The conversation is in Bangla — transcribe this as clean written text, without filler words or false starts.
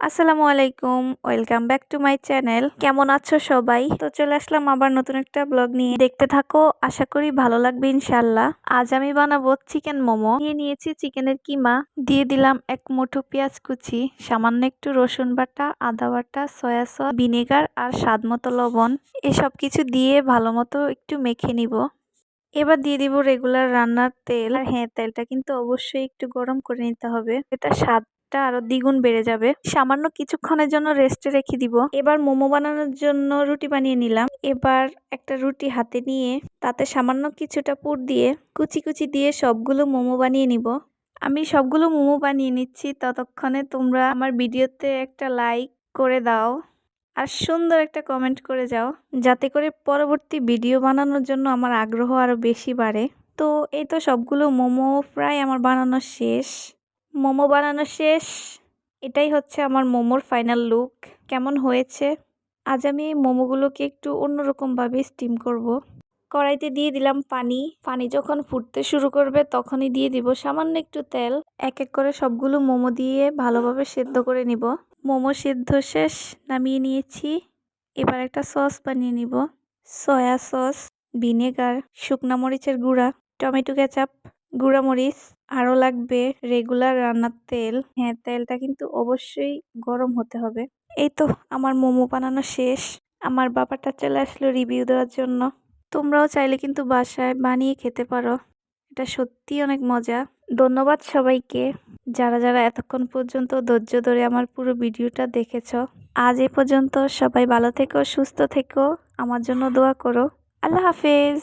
আসসালামু আলাইকুম, welcome back to my channel. কেমন আছো সবাই? তো চলে আসলাম আবার নতুন একটা ব্লগ নিয়ে। দেখতে থাকো, আশা করি ভালো লাগবে ইনশাল্লাহ। আজ আমি বানাবো চিকেন মোমো। নিয়েছি চিকেনের কিমা, দিয়ে দিলাম এক মুঠো পেঁয়াজ কুচি, সামান্য একটু রসুন বাটা, আদা বাটা, সয়া সস, ভিনেগার আর স্বাদ মতো লবণ। এসব কিছু দিয়ে ভালো মতো একটু মেখে নিব। এবার দিয়ে দিব রেগুলার রান্নার তেল। আর হ্যাঁ, তেলটা কিন্তু অবশ্যই একটু গরম করে নিতে হবে, এটা স্বাদটা আরো দ্বিগুণ বেড়ে যাবে। সামান্য কিছুক্ষণের জন্য রেস্টে রেখে দিব। এবার মোমো বানানোর জন্য রুটি বানিয়ে নিলাম। এবার একটা রুটি হাতে নিয়ে তাতে সামান্য কিছুটা পুর দিয়ে কুচি কুচি দিয়ে সবগুলো মোমো বানিয়ে নিব। আমি সবগুলো মোমো বানিয়ে নিচ্ছি, ততক্ষণে তোমরা আমার ভিডিওতে একটা লাইক করে দাও আর সুন্দর একটা কমেন্ট করে যাও, যাতে করে পরবর্তী ভিডিও বানানোর জন্য আমার আগ্রহ আরো বেশি বাড়ে। তো এই তো সবগুলো মোমো প্রায় আমার বানানো শেষ। এটাই হচ্ছে আমার মোমোর ফাইনাল লুক। কেমন হয়েছে? আজ আমি এই মোমোগুলোকে একটু অন্যরকম ভাবে স্টিম করব। কড়াইতে দিয়ে দিলাম পানি। পানি যখন ফুটতে শুরু করবে তখনই দিয়ে দিব সামান্য একটু তেল। এক এক করে সবগুলো মোমো দিয়ে ভালোভাবে সেদ্ধ করে নিব। মোমো সেদ্ধ শেষ, নামিয়ে নিয়েছি। এবার একটা সস বানিয়ে নিব। সয়া সস, ভিনেগার, শুকনা মরিচের গুঁড়া, টমেটো কেচাপ, গুঁড়া মরিচ, আরও লাগবে রেগুলার রান্নার তেল। হ্যাঁ, তেলটা কিন্তু অবশ্যই গরম হতে হবে। এই তো আমার মোমো বানানো শেষ। আমার বাবাটা চলে আসলো রিভিউ দেওয়ার জন্য। তোমরাও চাইলে কিন্তু বাসায় বানিয়ে খেতে পারো, এটা সত্যি অনেক মজা। ধন্যবাদ সবাইকে, যারা যারা এতক্ষণ পর্যন্ত ধৈর্য ধরে আমার পুরো ভিডিওটা দেখেছো। আজ এ পর্যন্ত। সবাই ভালো থেকো, সুস্থ থেকো, আমার জন্য দোয়া করো। আল্লাহ হাফেজ।